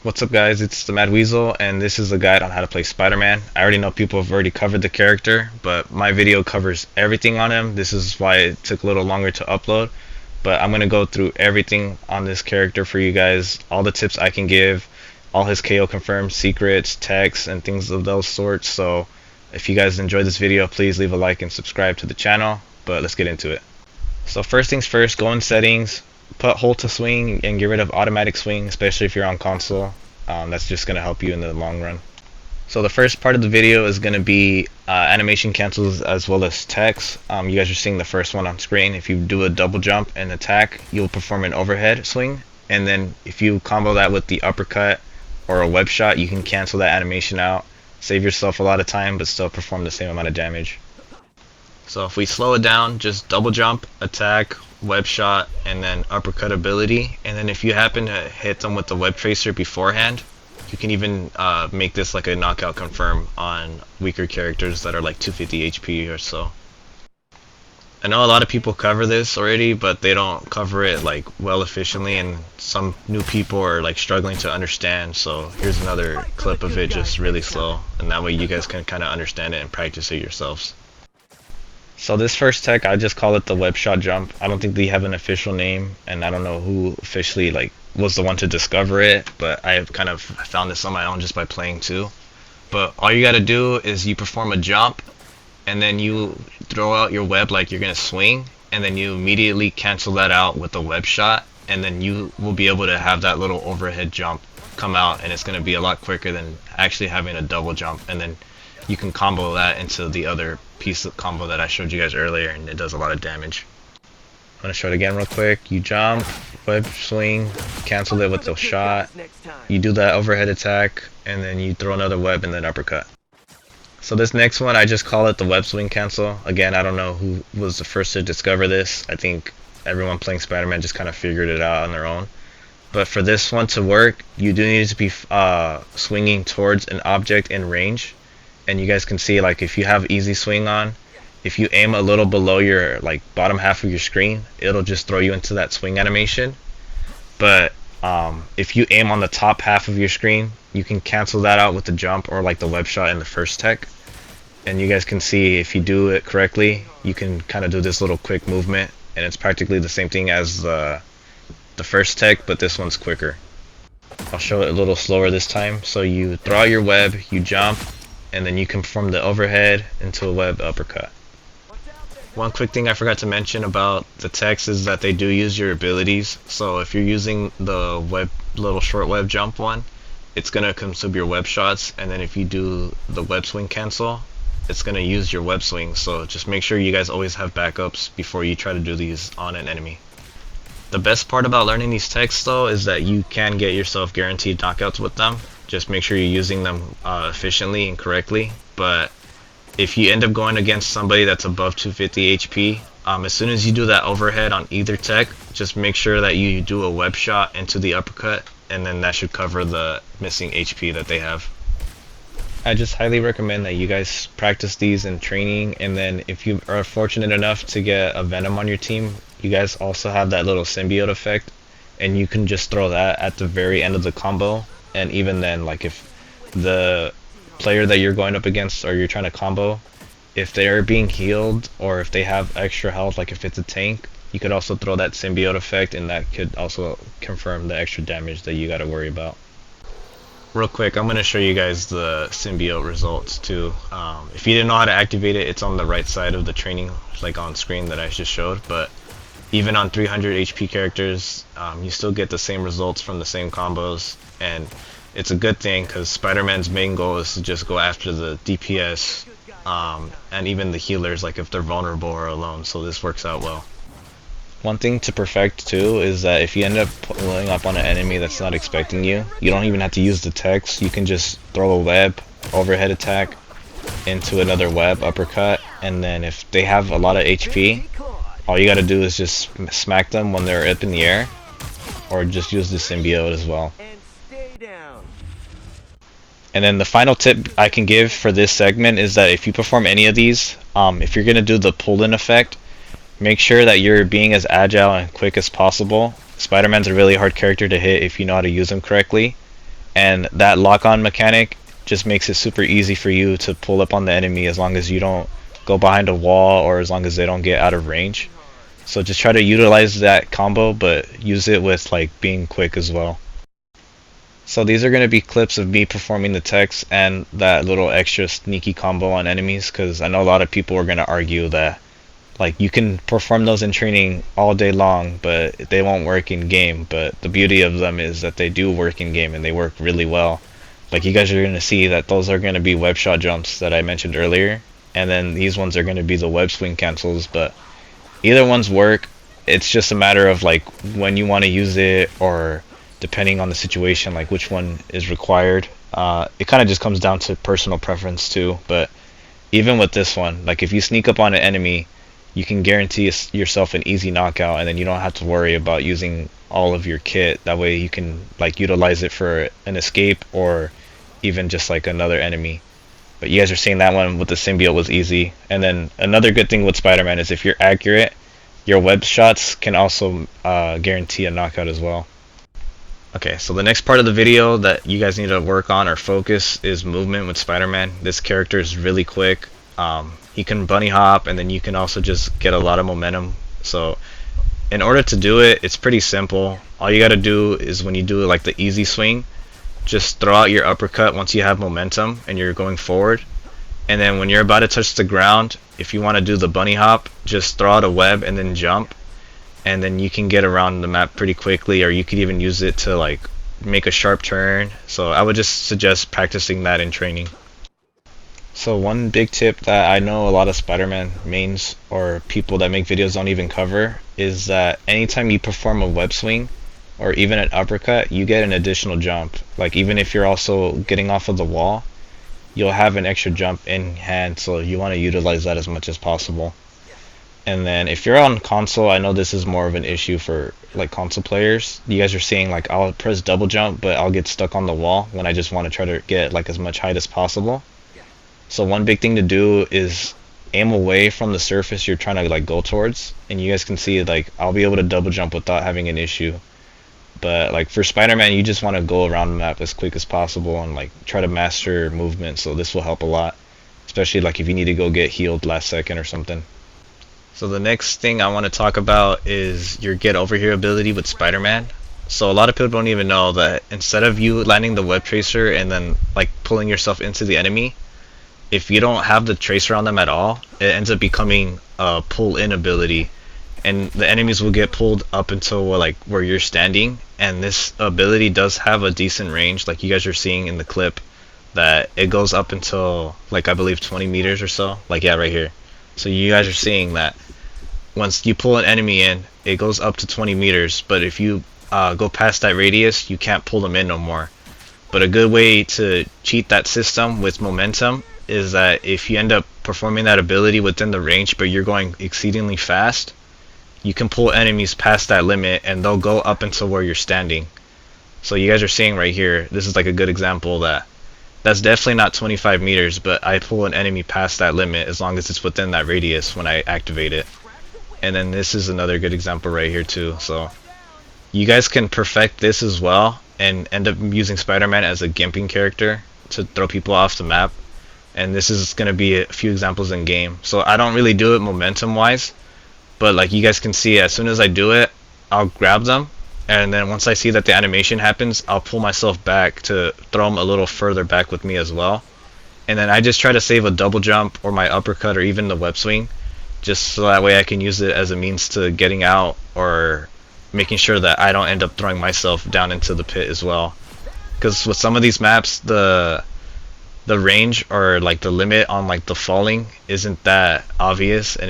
What's up guys, it's TheMadWeazel and this is a guide on how to play Spider-Man. I already know people have already covered the character, but my video covers everything on him. This is why it took a little longer to upload, but I'm going to go through everything on this character for you guys, all the tips I can give, all his KO confirmed secrets, texts, and things of those sorts. So if you guys enjoyed this video, please leave a like and subscribe to the channel, but let's get into it. So first things first, go in settings, put hold to swing and get rid of automatic swing, especially if you're on console. That's just going to help you in the long run. So the first part of the video is going to be animation cancels as well as text. You guys are seeing the first one on screen. If you do a double jump and attack, you'll perform an overhead swing, and then if you combo that with the uppercut or a web shot, you can cancel that animation out, save yourself a lot of time but still perform the same amount of damage. So if we slow it down, just double jump, attack, web shot, and then uppercut ability. And then if you happen to hit them with the web tracer beforehand, you can even make this like a knockout confirm on weaker characters that are like 250 HP or so. I know a lot of people cover this already, but they don't cover it like well efficiently, and some new people are like struggling to understand. So here's another clip of it just really slow, and that way you guys can kind of understand it and practice it yourselves. So this first tech, I just call it the web shot jump. I don't think they have an official name, and I don't know who officially like was the one to discover it, but I have kind of found this on my own just by playing too. But all you gotta do is you perform a jump, and then you throw out your web like you're gonna swing, and then you immediately cancel that out with the web shot, and then you will be able to have that little overhead jump come out, and it's gonna be a lot quicker than actually having a double jump. And then you can combo that into the other piece of combo that I showed you guys earlier, and it does a lot of damage. I'm gonna show it again real quick. You jump, web swing, cancel it with the shot, you do that overhead attack, and then you throw another web and then uppercut. So this next one, I just call it the web swing cancel. Again, I don't know who was the first to discover this. I think everyone playing Spider-Man just kind of figured it out on their own. But for this one to work, you do need to be swinging towards an object in range. And you guys can see, like, if you have easy swing on, if you aim a little below your like bottom half of your screen, it'll just throw you into that swing animation. But if you aim on the top half of your screen, you can cancel that out with the jump or like the web shot in the first tech. And you guys can see, if you do it correctly, you can kind of do this little quick movement, and it's practically the same thing as the first tech, but this one's quicker. I'll show it a little slower this time. So you throw out your web, you jump, and then you can perform the overhead into a web uppercut. One quick thing I forgot to mention about the techs is that they do use your abilities. So if you're using the web little short web jump one, it's gonna consume your web shots, and then if you do the web swing cancel, it's gonna use your web swing. So just make sure you guys always have backups before you try to do these on an enemy. The best part about learning these techs though is that you can get yourself guaranteed knockouts with them. Just make sure you're using them efficiently and correctly. But if you end up going against somebody that's above 250 HP, as soon as you do that overhead on either tech, just make sure that you do a web shot into the uppercut, and then that should cover the missing HP that they have. I just highly recommend that you guys practice these in training, and then if you are fortunate enough to get a Venom on your team, you guys also have that little symbiote effect, and you can just throw that at the very end of the combo. And even then, like, if the player that you're going up against or you're trying to combo, if they're being healed or if they have extra health, like if it's a tank, you could also throw that symbiote effect, and that could also confirm the extra damage that you got to worry about. Real quick, I'm going to show you guys the symbiote results too. If you didn't know how to activate it, it's on the right side of the training, like on screen that I just showed. But even on 300 HP characters, you still get the same results from the same combos, and it's a good thing because Spider-Man's main goal is to just go after the DPS and even the healers, like if they're vulnerable or alone, so this works out well. One thing to perfect too is that if you end up pulling up on an enemy that's not expecting you, you don't even have to use the text. You can just throw a web, overhead attack into another web, uppercut, and then if they have a lot of HP, all you gotta do is just smack them when they're up in the air, or just use the symbiote as well. And then the final tip I can give for this segment is that if you perform any of these, if you're gonna do the pull-in effect, make sure that you're being as agile and quick as possible. Spider-Man's a really hard character to hit if you know how to use him correctly. and that lock-on mechanic just makes it super easy for you to pull up on the enemy as long as you don't go behind a wall or as long as they don't get out of range. So just try to utilize that combo, but use it with like being quick as well. So these are going to be clips of me performing the text and that little extra sneaky combo on enemies, because I know a lot of people are going to argue that like you can perform those in training all day long but they won't work in game. But the beauty of them is that they do work in game and they work really well. Like you guys are going to see that those are going to be web shot jumps that I mentioned earlier, and then these ones are going to be the web swing cancels. But either ones work. It's just a matter of like when you want to use it, or depending on the situation, like which one is required. It kind of just comes down to personal preference too. But even with this one, like if you sneak up on an enemy, you can guarantee yourself an easy knockout, and then you don't have to worry about using all of your kit. That way you can like utilize it for an escape or even just like another enemy. But you guys are seeing that one with the symbiote was easy. And then another good thing with Spider-Man is if you're accurate, your web shots can also guarantee a knockout as well. Okay, so the next part of the video that you guys need to work on or focus is movement with Spider-Man. This character is really quick. He can bunny hop, and then you can also just get a lot of momentum. So in order to do it, it's pretty simple. All you got to do is when you do like the easy swing, just throw out your uppercut once you have momentum and you're going forward. And then when you're about to touch the ground, if you want to do the bunny hop, just throw out a web and then jump. And then you can get around the map pretty quickly, or you could even use it to like make a sharp turn. So I would just suggest practicing that in training. So one big tip that I know a lot of Spider-Man mains or people that make videos don't even cover is that anytime you perform a web swing or even an uppercut, you get an additional jump. Like even if you're also getting off of the wall, you'll have an extra jump in hand, so you want to utilize that as much as possible. And then if you're on console, I know this is more of an issue for like console players. You guys are seeing like I'll press double jump, but I'll get stuck on the wall when I just want to try to get like as much height as possible. So one big thing to do is aim away from the surface you're trying to like go towards, and you guys can see like I'll be able to double jump without having an issue. But like for Spider-Man, you just want to go around the map as quick as possible and like try to master movement, so this will help a lot, especially like if you need to go get healed last second or something. So the next thing I want to talk about is your get over here ability with Spider-Man. So a lot of people don't even know that instead of you landing the web tracer and then like pulling yourself into the enemy, if you don't have the tracer on them at all, it ends up becoming a pull in ability, and the enemies will get pulled up until like where you're standing. And this ability does have a decent range, like you guys are seeing in the clip, that it goes up until like I believe 20 meters or so, like yeah right here. So you guys are seeing that once you pull an enemy in, it goes up to 20 meters, but if you go past that radius, you can't pull them in no more. But a good way to cheat that system with momentum is that if you end up performing that ability within the range but you're going exceedingly fast, you can pull enemies past that limit and they'll go up until where you're standing. So you guys are seeing right here, this is like a good example that's definitely not 25 meters, but I pull an enemy past that limit as long as it's within that radius when I activate it. And then this is another good example right here too. So you guys can perfect this as well and end up using Spider-Man as a gimping character to throw people off the map. And this is going to be a few examples in game. So I don't really do it momentum wise, but like you guys can see, as soon as I do it, I'll grab them, and then once I see that the animation happens, I'll pull myself back to throw them a little further back with me as well. And then I just try to save a double jump or my uppercut or even the web swing, just so that way I can use it as a means to getting out or making sure that I don't end up throwing myself down into the pit as well. Because with some of these maps, the range or like the limit on like the falling isn't that obvious, and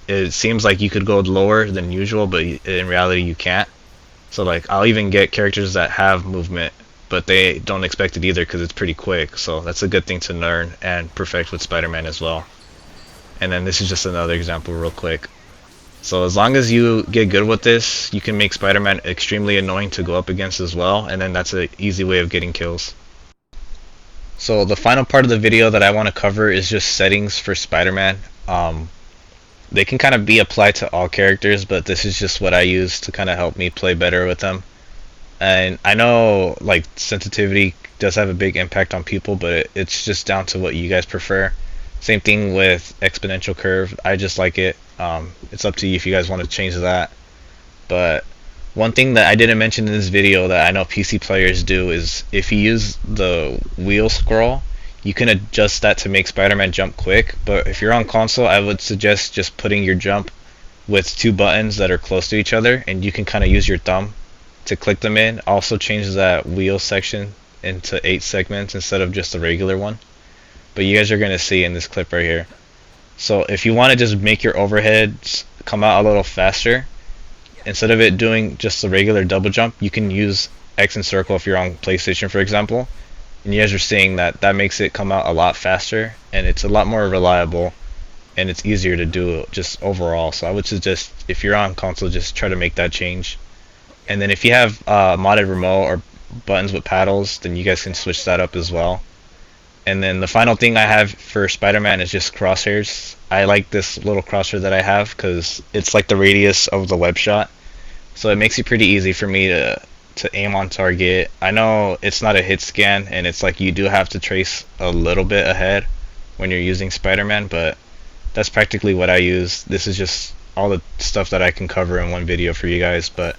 it seems like you could go lower than usual, but in reality you can't. So like I'll even get characters that have movement but they don't expect it either because it's pretty quick. So that's a good thing to learn and perfect with Spider-Man as well. And then this is just another example real quick. So as long as you get good with this, you can make Spider-Man extremely annoying to go up against as well, and then that's an easy way of getting kills. So the final part of the video that I want to cover is just settings for Spider-Man. They can kind of be applied to all characters, but this is just what I use to kind of help me play better with them. And I know like sensitivity does have a big impact on people, but it's just down to what you guys prefer. Same thing with exponential curve. I just like it. It's up to you if you guys want to change that. But one thing that I didn't mention in this video that I know PC players do is if you use the wheel scroll, you can adjust that to make Spider-Man jump quick. But if you're on console, I would suggest just putting your jump with two buttons that are close to each other, and you can kind of use your thumb to click them in. Also changes that wheel section into 8 segments instead of just the regular one. But you guys are going to see in this clip right here. So if you want to just make your overheads come out a little faster, instead of it doing just the regular double jump, you can use X and circle if you're on PlayStation, for example. And you guys are seeing that that makes it come out a lot faster, and it's a lot more reliable, and it's easier to do just overall. So I would suggest if you're on console, just try to make that change. And then if you have modded remote or buttons with paddles, then you guys can switch that up as well. And then the final thing I have for Spider-Man is just crosshairs. I like this little crosshair that I have because it's like the radius of the web shot. So it makes it pretty easy for me to aim on target. I know it's not a hit scan, and it's like you do have to trace a little bit ahead when you're using Spider-Man, but that's practically what I use. This is just all the stuff that I can cover in one video for you guys. But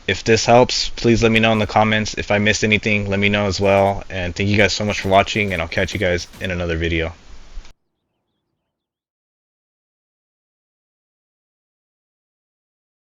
if this helps, please let me know in the comments. If I missed anything, let me know as well. And thank you guys so much for watching, and I'll catch you guys in another video.